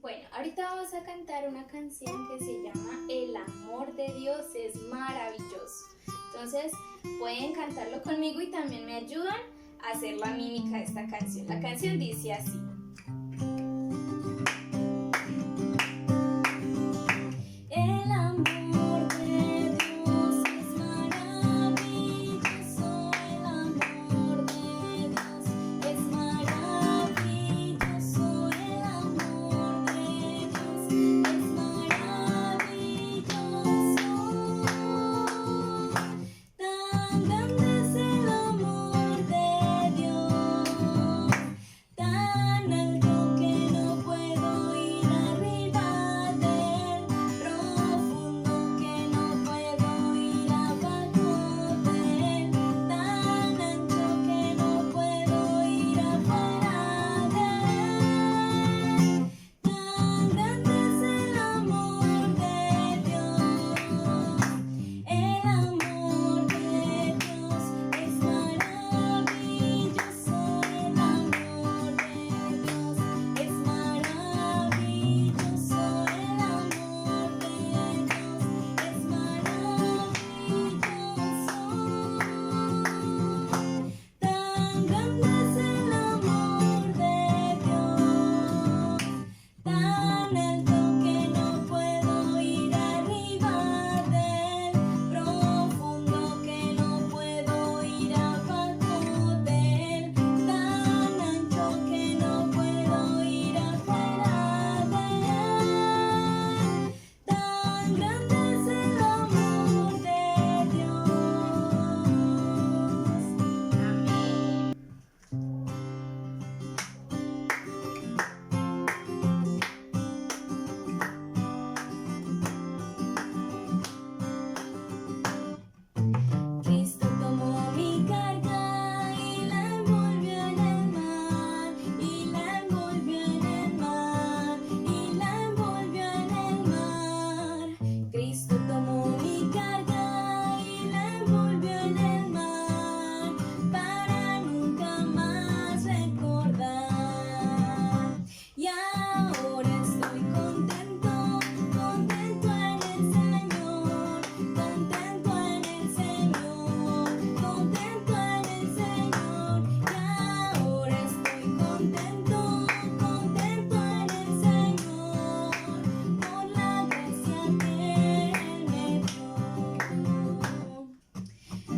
Bueno, ahorita vamos a cantar una canción que se llama El amor de Dios es maravilloso. Entonces pueden cantarlo conmigo y también me ayudan a hacer la mímica de esta canción. La canción dice así. El amor de Dios es maravilloso, el amor de Dios es maravilloso, el amor de Dios es maravilloso. Tan grande es el amor de Dios, tan alto que no puedo ir arriba de él, profundo que no puedo ir abajo de él, tan ancho que no puedo ir afuera de él. Tan grande es el amor de Dios, el amor de Dios es maravilloso, el amor de Dios es maravilloso, el amor de Dios es maravilloso. Tan grande es el amor de Dios, tan alto que no puedo ir arriba de él, profundo que no puedo ir abajo de él, tan ancho que no puedo ir afuera de él. Tan grande es el amor de Dios. Amén. Cristo tomó mi carga y la envolvió en el mar, y la envolvió en el mar, y la envolvió en el mar. Cristo tomó mi carga y la envolvió en el mar, para nunca más recordar. Y ahora estoy contento, contento en el Señor, contento en el Señor, contento en el Señor. Y ahora estoy contento, contento en el Señor, por la gracia que Él me dio.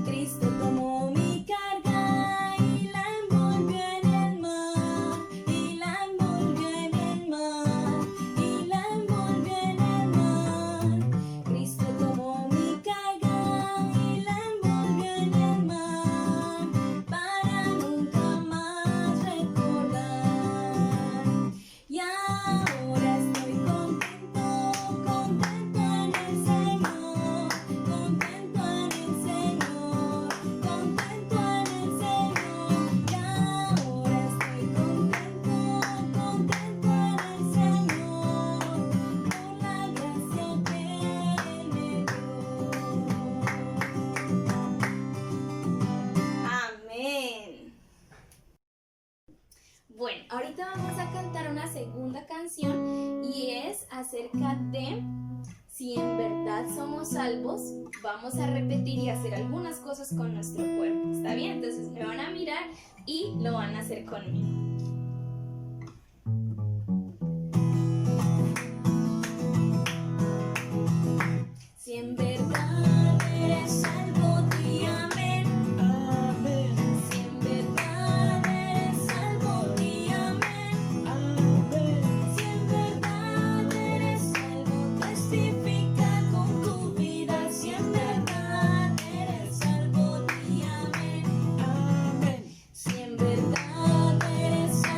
Cristo tomó mi carga y la envolvió en el mar, y la envolvió en el mar, y la envolvió en el mar. Cristo tomó mi carga y la envolvió en el mar, para nunca más recordar. Y ahora estoy contento, contento en el Señor, contento en el Señor, contento en el Señor. Y ahora estoy contento, contento en el Señor, por la gracia que Él me dio. Amén. Bueno, ahorita vamos a cantar una segunda canción y es acerca de si en verdad somos salvos. Vamos a repetir y hacer algunas cosas con nuestro cuerpo. ¿Está bien? Entonces me van a mirar y lo van a hacer conmigo. Si en verdad eres salvo, di amén. Amén, Si en verdad eres salvo, di amén. amén, Si en verdad eres salvo, testifica con tu vida. Si en verdad eres salvo, di amén. amén, Si en verdad eres salvo,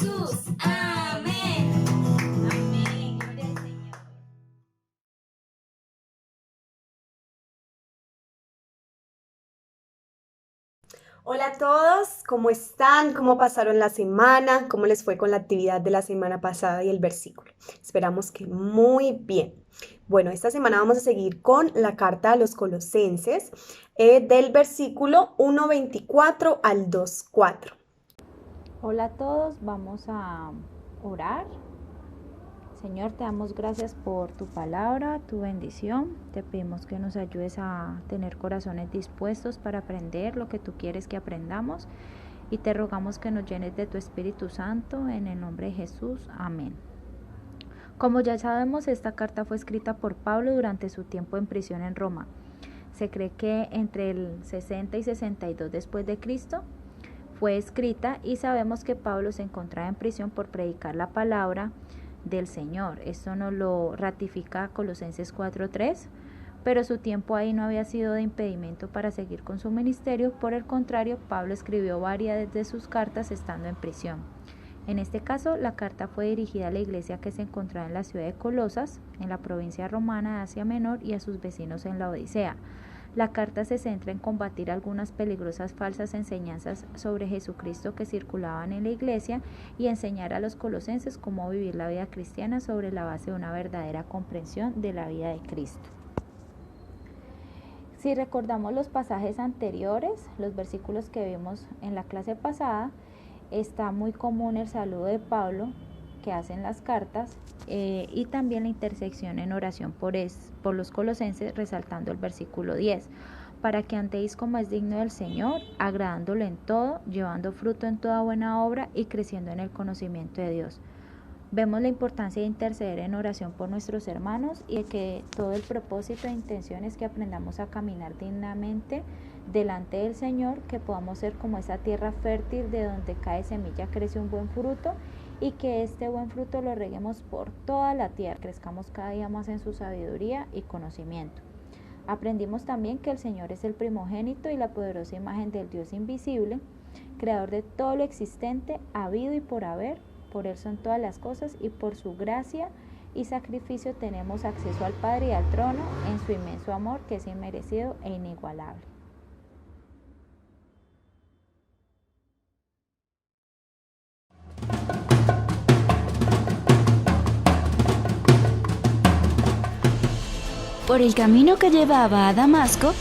Jesús. Amén. Amén. Gloria al Señor. Hola a todos, ¿cómo están? ¿Cómo pasaron la semana? ¿Cómo les fue con la actividad de la semana pasada y el versículo? Esperamos que muy bien. Bueno, esta semana vamos a seguir con la carta a los Colosenses del versículo 1:24 al 2:4. Hola a todos, vamos a orar. Señor, te damos gracias por tu palabra, tu bendición. Te pedimos que nos ayudes a tener corazones dispuestos para aprender lo que tú quieres que aprendamos. Y te rogamos que nos llenes de tu Espíritu Santo en el nombre de Jesús. Amén. Como ya sabemos, esta carta fue escrita por Pablo durante su tiempo en prisión en Roma. Se cree que entre el 60 y 62 después de Cristo fue escrita, y sabemos que Pablo se encontraba en prisión por predicar la palabra del Señor. Esto nos lo ratifica Colosenses 4:3, pero su tiempo ahí no había sido de impedimento para seguir con su ministerio. Por el contrario, Pablo escribió varias de sus cartas estando en prisión. En este caso, la carta fue dirigida a la iglesia que se encontraba en la ciudad de Colosas, en la provincia romana de Asia Menor, y a sus vecinos en la Odisea. La carta se centra en combatir algunas peligrosas falsas enseñanzas sobre Jesucristo que circulaban en la iglesia y enseñar a los colosenses cómo vivir la vida cristiana sobre la base de una verdadera comprensión de la vida de Cristo. Si recordamos los pasajes anteriores, los versículos que vimos en la clase pasada, está muy común el saludo de Pablo que hacen las cartas y también la intersección en oración por los colosenses, resaltando el versículo 10, para que andéis como es digno del Señor, agradándolo en todo, llevando fruto en toda buena obra y creciendo en el conocimiento de Dios. Vemos la importancia de interceder en oración por nuestros hermanos y de que todo el propósito e intención es que aprendamos a caminar dignamente delante del Señor, que podamos ser como esa tierra fértil de donde cae semilla, crece un buen fruto, y que este buen fruto lo reguemos por toda la tierra, crezcamos cada día más en su sabiduría y conocimiento. Aprendimos también que el Señor es el primogénito y la poderosa imagen del Dios invisible, creador de todo lo existente, habido y por haber. Por Él son todas las cosas, y por su gracia y sacrificio tenemos acceso al Padre y al trono en su inmenso amor, que es inmerecido e inigualable. Por el camino que llevaba a Damasco,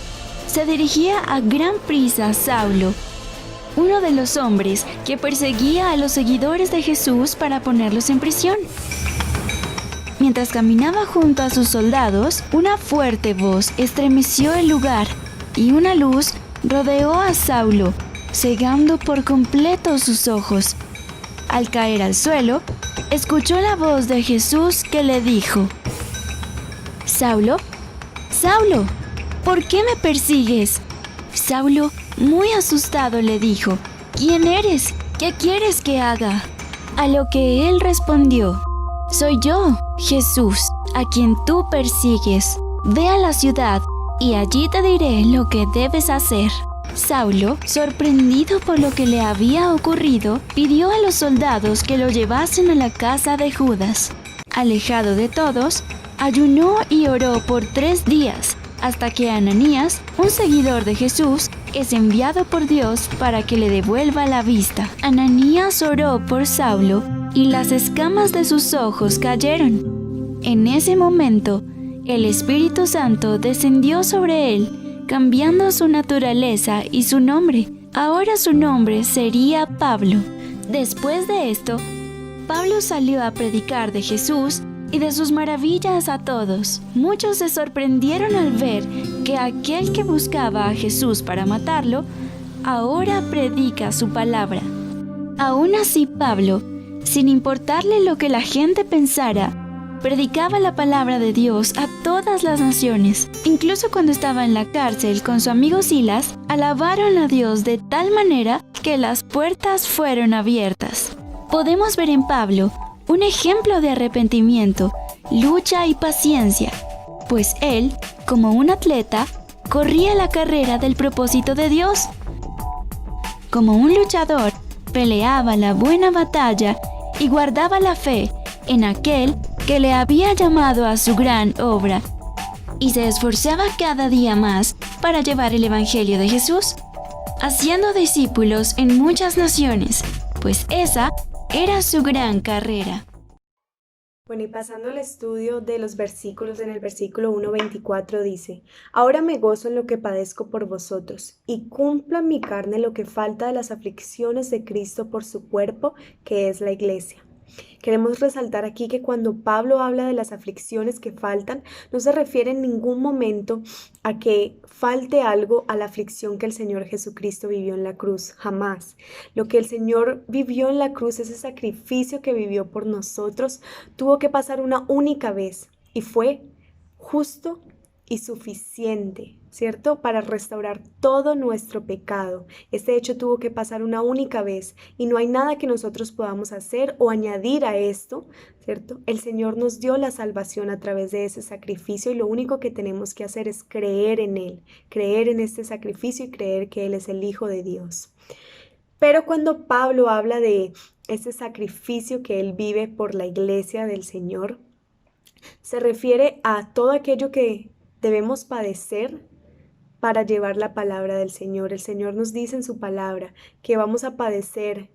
se dirigía a gran prisa Saulo, uno de los hombres que perseguía a los seguidores de Jesús para ponerlos en prisión. Mientras caminaba junto a sus soldados, una fuerte voz estremeció el lugar y una luz rodeó a Saulo, cegando por completo sus ojos. Al caer al suelo, escuchó la voz de Jesús que le dijo: «Saulo, Saulo, ¿por qué me persigues?». Saulo, muy asustado, le dijo: «¿Quién eres? ¿Qué quieres que haga?». A lo que él respondió: «Soy yo, Jesús, a quien tú persigues. Ve a la ciudad y allí te diré lo que debes hacer». Saulo, sorprendido por lo que le había ocurrido, pidió a los soldados que lo llevasen a la casa de Judas. Alejado de todos, ayunó y oró por 3 días, hasta que Ananías, un seguidor de Jesús, es enviado por Dios para que le devuelva la vista. Ananías oró por Saulo y las escamas de sus ojos cayeron. En ese momento, el Espíritu Santo descendió sobre él, cambiando su naturaleza y su nombre. Ahora su nombre sería Pablo. Después de esto, Pablo salió a predicar de Jesús y de sus maravillas a todos. Muchos se sorprendieron al ver que aquel que buscaba a Jesús para matarlo, ahora predica su palabra. Aún así, Pablo, sin importarle lo que la gente pensara, predicaba la palabra de Dios a todas las naciones. Incluso cuando estaba en la cárcel con su amigo Silas, alabaron a Dios de tal manera que las puertas fueron abiertas. Podemos ver en Pablo un ejemplo de arrepentimiento, lucha y paciencia, pues él, como un atleta, corría la carrera del propósito de Dios. Como un luchador, peleaba la buena batalla y guardaba la fe en aquel que le había llamado a su gran obra, y se esforzaba cada día más para llevar el Evangelio de Jesús, haciendo discípulos en muchas naciones, pues esa era su gran carrera. Bueno, y pasando al estudio de los versículos, en el versículo 1:24 dice: Ahora me gozo en lo que padezco por vosotros, y cumpla en mi carne lo que falta de las aflicciones de Cristo por su cuerpo, que es la iglesia. Queremos resaltar aquí que cuando Pablo habla de las aflicciones que faltan, no se refiere en ningún momento a que falte algo a la aflicción que el Señor Jesucristo vivió en la cruz, jamás. Lo que el Señor vivió en la cruz, ese sacrificio que vivió por nosotros, tuvo que pasar una única vez y fue justo y suficiente, ¿cierto? Para restaurar todo nuestro pecado. Este hecho tuvo que pasar una única vez y no hay nada que nosotros podamos hacer o añadir a esto, ¿cierto? El Señor nos dio la salvación a través de ese sacrificio y lo único que tenemos que hacer es creer en Él, creer en este sacrificio y creer que Él es el Hijo de Dios. Pero cuando Pablo habla de ese sacrificio que Él vive por la iglesia del Señor, se refiere a todo aquello que debemos padecer para llevar la palabra del Señor. El Señor nos dice en su palabra que vamos a padecer.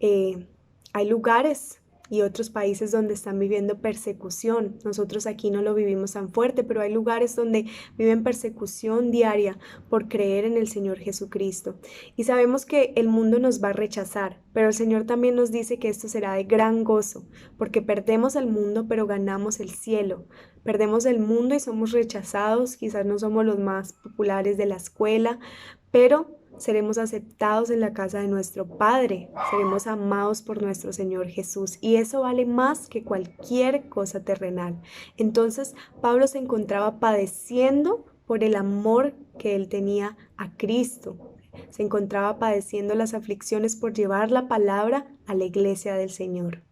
Hay lugares y otros países donde están viviendo persecución. Nosotros aquí no lo vivimos tan fuerte, pero hay lugares donde viven persecución diaria por creer en el Señor Jesucristo. Y sabemos que el mundo nos va a rechazar, pero el Señor también nos dice que esto será de gran gozo, porque perdemos el mundo, pero ganamos el cielo. Perdemos el mundo y somos rechazados, quizás no somos los más populares de la escuela, pero seremos aceptados en la casa de nuestro Padre, seremos amados por nuestro Señor Jesús y eso vale más que cualquier cosa terrenal. Entonces, Pablo se encontraba padeciendo por el amor que él tenía a Cristo. Se encontraba padeciendo las aflicciones por llevar la palabra a la iglesia del Señor.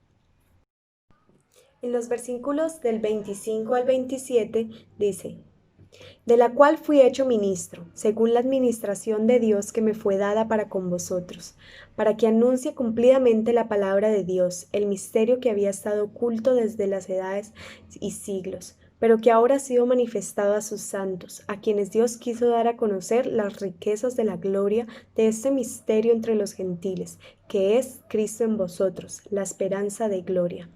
En los versículos del 25 al 27 dice: de la cual fui hecho ministro, según la administración de Dios que me fue dada para con vosotros, para que anuncie cumplidamente la palabra de Dios, el misterio que había estado oculto desde las edades y siglos, pero que ahora ha sido manifestado a sus santos, a quienes Dios quiso dar a conocer las riquezas de la gloria de este misterio entre los gentiles, que es Cristo en vosotros, la esperanza de gloria.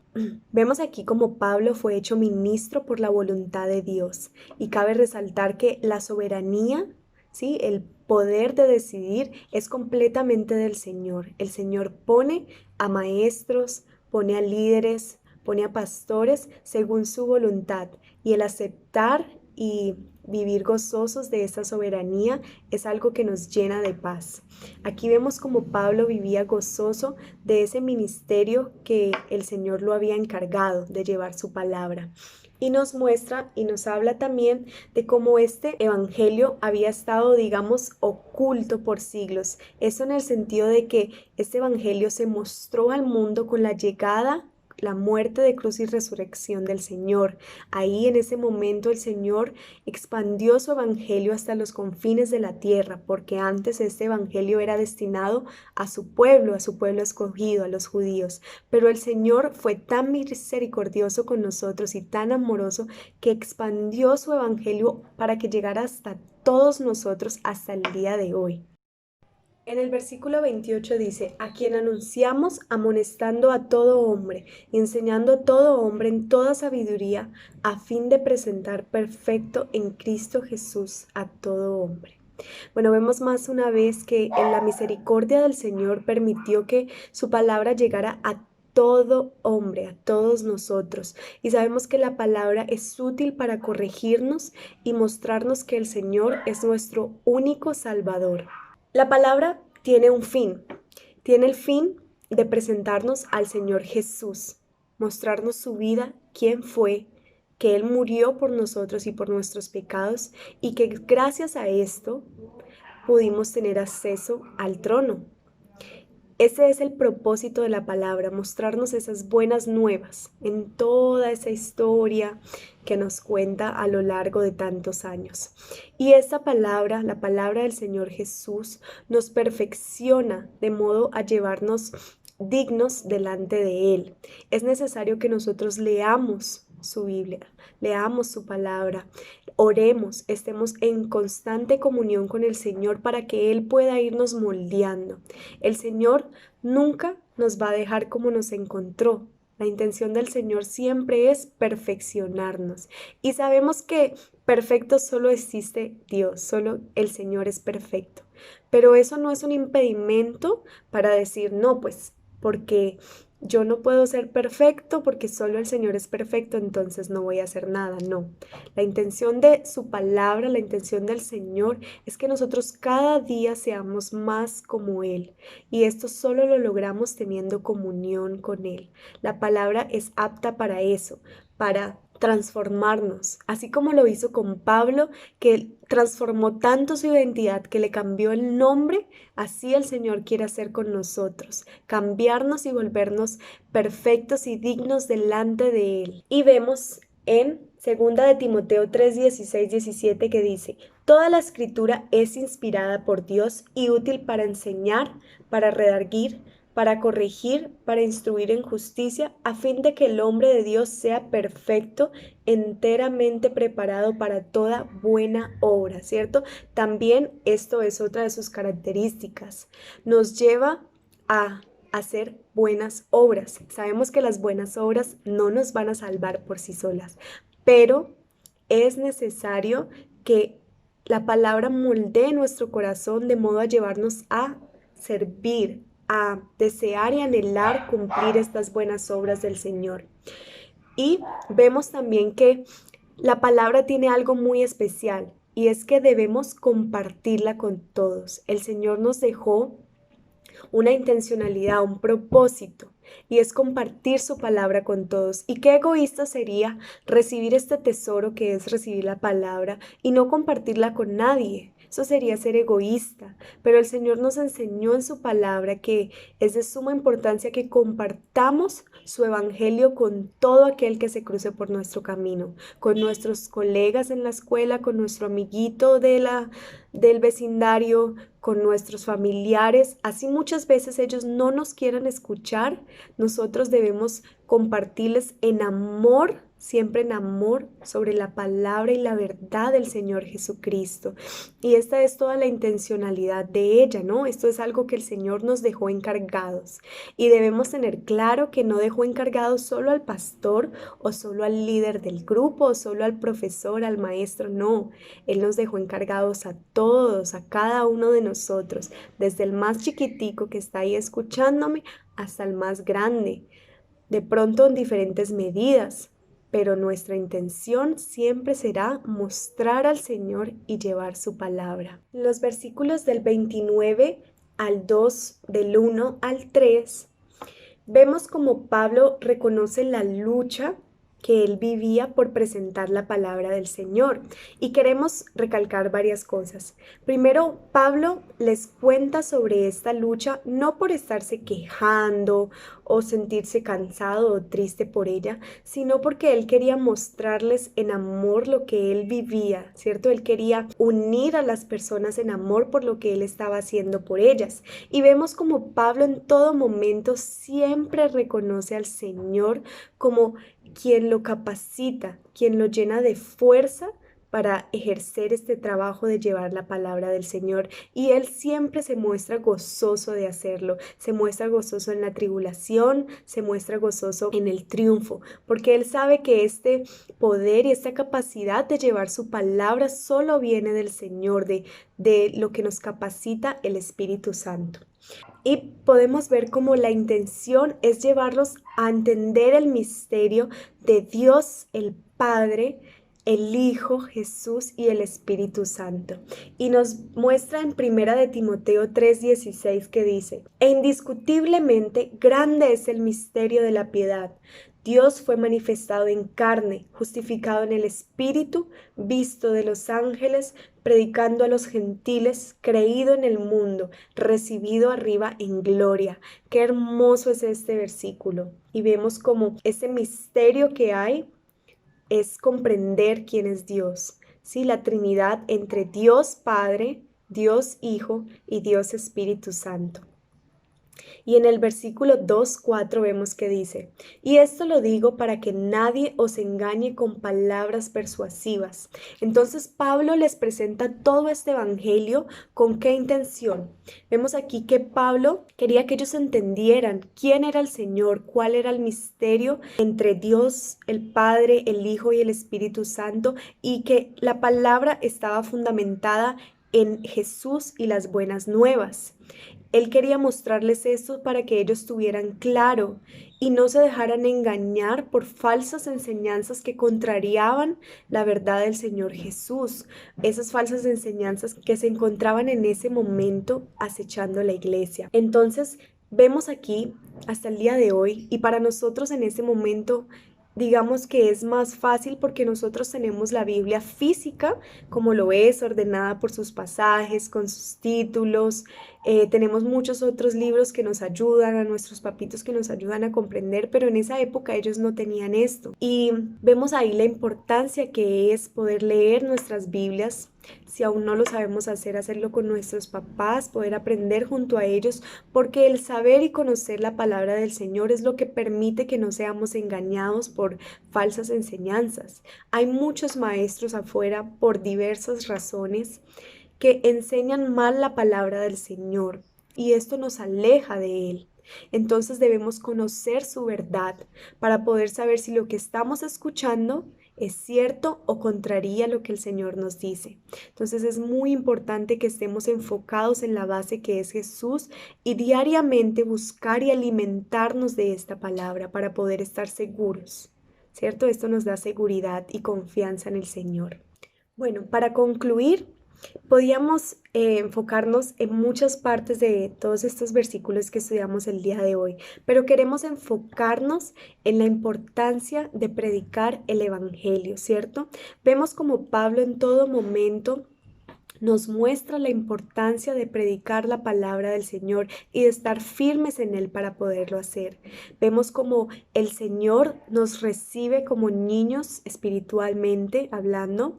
Vemos aquí como Pablo fue hecho ministro por la voluntad de Dios y cabe resaltar que la soberanía, ¿sí?, el poder de decidir es completamente del Señor. El Señor pone a maestros, pone a líderes, pone a pastores según su voluntad y el aceptar y vivir gozosos de esa soberanía es algo que nos llena de paz. Aquí vemos como Pablo vivía gozoso de ese ministerio que el Señor lo había encargado de llevar su palabra. Y nos muestra y nos habla también de cómo este evangelio había estado, digamos, oculto por siglos. Eso en el sentido de que este evangelio se mostró al mundo con la llegada, la muerte de cruz y resurrección del Señor. Ahí en ese momento el Señor expandió su evangelio hasta los confines de la tierra, porque antes este evangelio era destinado a su pueblo escogido, a los judíos. Pero el Señor fue tan misericordioso con nosotros y tan amoroso que expandió su evangelio para que llegara hasta todos nosotros hasta el día de hoy. En el versículo 28 dice: a quien anunciamos amonestando a todo hombre y enseñando a todo hombre en toda sabiduría, a fin de presentar perfecto en Cristo Jesús a todo hombre. Bueno, vemos más una vez que en la misericordia del Señor permitió que su palabra llegara a todo hombre, a todos nosotros. Y sabemos que la palabra es útil para corregirnos y mostrarnos que el Señor es nuestro único Salvador. La palabra tiene un fin, tiene el fin de presentarnos al Señor Jesús, mostrarnos su vida, quién fue, que Él murió por nosotros y por nuestros pecados y que gracias a esto pudimos tener acceso al trono. Ese es el propósito de la palabra, mostrarnos esas buenas nuevas en toda esa historia que nos cuenta a lo largo de tantos años. Y esta palabra, la palabra del Señor Jesús, nos perfecciona de modo a llevarnos dignos delante de Él. Es necesario que nosotros leamos su Biblia, leamos su palabra, oremos, estemos en constante comunión con el Señor para que Él pueda irnos moldeando. El Señor nunca nos va a dejar como nos encontró. La intención del Señor siempre es perfeccionarnos. Y sabemos que perfecto solo existe Dios, solo el Señor es perfecto. Pero eso no es un impedimento para decir, no, pues, porque yo no puedo ser perfecto, porque solo el Señor es perfecto, entonces no voy a hacer nada. No, la intención de su palabra, la intención del Señor es que nosotros cada día seamos más como Él. Y esto solo lo logramos teniendo comunión con Él. La palabra es apta para eso, para transformarnos, así como lo hizo con Pablo, que transformó tanto su identidad que le cambió el nombre. Así el Señor quiere hacer con nosotros, cambiarnos y volvernos perfectos y dignos delante de Él. Y vemos en 2 de Timoteo 3, 16, 17 que dice: toda la escritura es inspirada por Dios y útil para enseñar, para redarguir, para corregir, para instruir en justicia, a fin de que el hombre de Dios sea perfecto, enteramente preparado para toda buena obra, ¿cierto? También esto es otra de sus características. Nos lleva a hacer buenas obras. Sabemos que las buenas obras no nos van a salvar por sí solas, pero es necesario que la palabra moldee nuestro corazón de modo a llevarnos a servir, a desear y anhelar cumplir estas buenas obras del Señor. Y vemos también que la palabra tiene algo muy especial y es que debemos compartirla con todos. El Señor nos dejó una intencionalidad, un propósito, y es compartir su palabra con todos. Y qué egoísta sería recibir este tesoro que es recibir la palabra y no compartirla con nadie. Eso sería ser egoísta, pero el Señor nos enseñó en su palabra que es de suma importancia que compartamos su evangelio con todo aquel que se cruce por nuestro camino, con nuestros colegas en la escuela, con nuestro amiguito del vecindario, con nuestros familiares. Así muchas veces ellos no nos quieran escuchar, nosotros debemos compartirles en amor, siempre en amor, sobre la palabra y la verdad del Señor Jesucristo. Y esta es toda la intencionalidad de ella, ¿no? Esto es algo que el Señor nos dejó encargados. Y debemos tener claro que no dejó encargado solo al pastor o solo al líder del grupo o solo al profesor, al maestro, no. Él nos dejó encargados a todos, a cada uno de nosotros, desde el más chiquitico que está ahí escuchándome hasta el más grande, de pronto en diferentes medidas. Pero nuestra intención siempre será mostrar al Señor y llevar su palabra. Los versículos del 29 al 2, del 1 al 3, vemos como Pablo reconoce la lucha que él vivía por presentar la palabra del Señor. Y queremos recalcar varias cosas. Primero, Pablo les cuenta sobre esta lucha no por estarse quejando o sentirse cansado o triste por ella, sino porque él quería mostrarles en amor lo que él vivía, ¿cierto? Él quería unir a las personas en amor por lo que él estaba haciendo por ellas. Y vemos como Pablo en todo momento siempre reconoce al Señor como quien lo capacita, quien lo llena de fuerza para ejercer este trabajo de llevar la palabra del Señor. Y Él siempre se muestra gozoso de hacerlo, se muestra gozoso en la tribulación, se muestra gozoso en el triunfo, porque Él sabe que este poder y esta capacidad de llevar su palabra solo viene del Señor, de lo que nos capacita el Espíritu Santo. Y podemos ver cómo la intención es llevarlos a entender el misterio de Dios el Padre, el Hijo, Jesús y el Espíritu Santo. Y nos muestra en 1 de Timoteo 3:16 que dice: e indiscutiblemente grande es el misterio de la piedad. Dios fue manifestado en carne, justificado en el Espíritu, visto de los ángeles, predicando a los gentiles, creído en el mundo, recibido arriba en gloria. Qué hermoso es este versículo. Y vemos como ese misterio que hay es comprender quién es Dios. Sí, la Trinidad entre Dios Padre, Dios Hijo y Dios Espíritu Santo. Y en el versículo 2:4 vemos que dice, y esto lo digo para que nadie os engañe con palabras persuasivas. Entonces Pablo les presenta todo este evangelio. ¿Con qué intención? Vemos aquí que Pablo quería que ellos entendieran quién era el Señor, cuál era el misterio entre Dios, el Padre, el Hijo y el Espíritu Santo, y que la palabra estaba fundamentada en Jesús y las buenas nuevas. Él quería mostrarles esto para que ellos tuvieran claro y no se dejaran engañar por falsas enseñanzas que contrariaban la verdad del Señor Jesús. Esas falsas enseñanzas que se encontraban en ese momento acechando la iglesia. Entonces, vemos aquí hasta el día de hoy y para nosotros en ese momento digamos que es más fácil porque nosotros tenemos la Biblia física, como lo es, ordenada por sus pasajes, con sus títulos. Tenemos muchos otros libros que nos ayudan, a nuestros papitos que nos ayudan a comprender, pero en esa época ellos no tenían esto. Y vemos ahí la importancia que es poder leer nuestras Biblias. Si aún no lo sabemos hacer, hacerlo con nuestros papás, poder aprender junto a ellos, porque el saber y conocer la palabra del Señor es lo que permite que no seamos engañados por falsas enseñanzas. Hay muchos maestros afuera por diversas razones que enseñan mal la palabra del Señor y esto nos aleja de Él. Entonces debemos conocer su verdad para poder saber si lo que estamos escuchando es cierto o contraría lo que el Señor nos dice. Entonces es muy importante que estemos enfocados en la base que es Jesús y diariamente buscar y alimentarnos de esta palabra para poder estar seguros, ¿cierto? Esto nos da seguridad y confianza en el Señor. Bueno, para concluir, podíamos enfocarnos en muchas partes de todos estos versículos que estudiamos el día de hoy, pero queremos enfocarnos en la importancia de predicar el Evangelio, ¿cierto? Vemos como Pablo en todo momento nos muestra la importancia de predicar la palabra del Señor y de estar firmes en Él para poderlo hacer. Vemos como el Señor nos recibe como niños espiritualmente hablando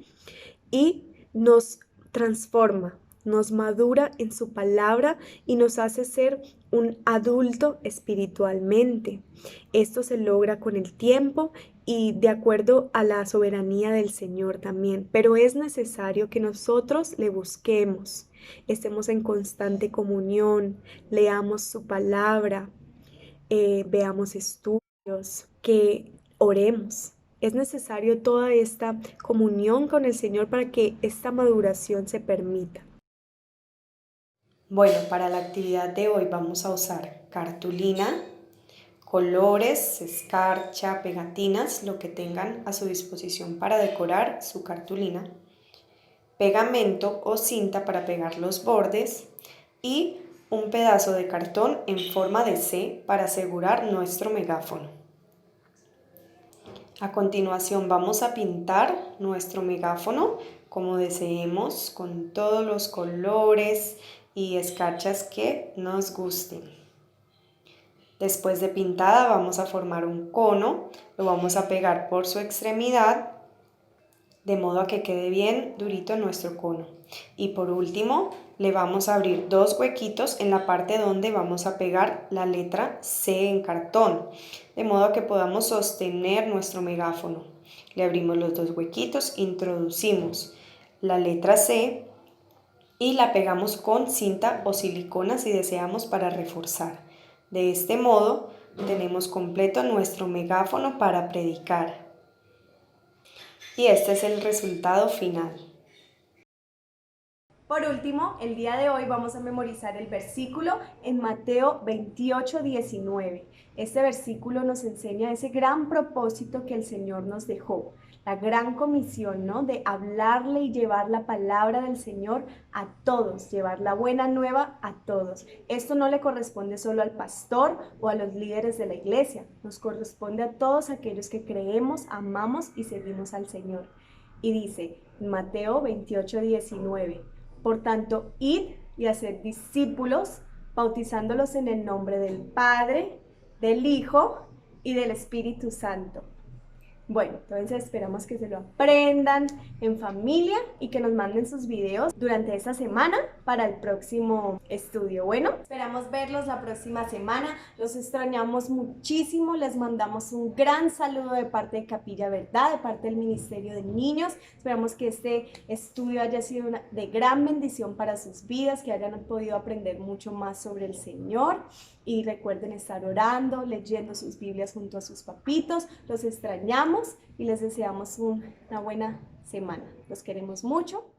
y nos transforma, nos madura en su palabra y nos hace ser un adulto espiritualmente. Esto se logra con el tiempo y de acuerdo a la soberanía del Señor también, pero es necesario que nosotros le busquemos, estemos en constante comunión, leamos su palabra, veamos estudios, que oremos. Es necesario toda esta comunión con el Señor para que esta maduración se permita. Bueno, para la actividad de hoy vamos a usar cartulina, colores, escarcha, pegatinas, lo que tengan a su disposición para decorar su cartulina, pegamento o cinta para pegar los bordes y un pedazo de cartón en forma de C para asegurar nuestro megáfono. A continuación vamos a pintar nuestro megáfono como deseemos, con todos los colores y escarchas que nos gusten. Después de pintada vamos a formar un cono, lo vamos a pegar por su extremidad de modo a que quede bien durito nuestro cono. Y por último le vamos a abrir dos huequitos en la parte donde vamos a pegar la letra C en cartón, de modo a que podamos sostener nuestro megáfono. Le abrimos los dos huequitos, introducimos la letra C y la pegamos con cinta o silicona si deseamos para reforzar. De este modo tenemos completo nuestro megáfono para predicar. Y este es el resultado final. Por último, el día de hoy vamos a memorizar el versículo en Mateo 28:19. Este versículo nos enseña ese gran propósito que el Señor nos dejó. la gran comisión, ¿no? De hablarle y llevar la palabra del Señor a todos, llevar la buena nueva a todos. Esto no le corresponde solo al pastor o a los líderes de la iglesia, nos corresponde a todos aquellos que creemos, amamos y seguimos al Señor. Y dice en Mateo 28:19, por tanto, id y haced discípulos, bautizándolos en el nombre del Padre, del Hijo y del Espíritu Santo. Bueno, entonces esperamos que se lo aprendan en familia y que nos manden sus videos durante esta semana para el próximo estudio. Bueno, esperamos verlos la próxima semana. Los extrañamos muchísimo. Les mandamos un gran saludo de parte de Capilla Verdad, de parte del Ministerio de Niños. Esperamos que este estudio haya sido de gran bendición para sus vidas, que hayan podido aprender mucho más sobre el Señor. Y recuerden estar orando, leyendo sus Biblias junto a sus papitos. Los extrañamos y les deseamos una buena semana. Los queremos mucho.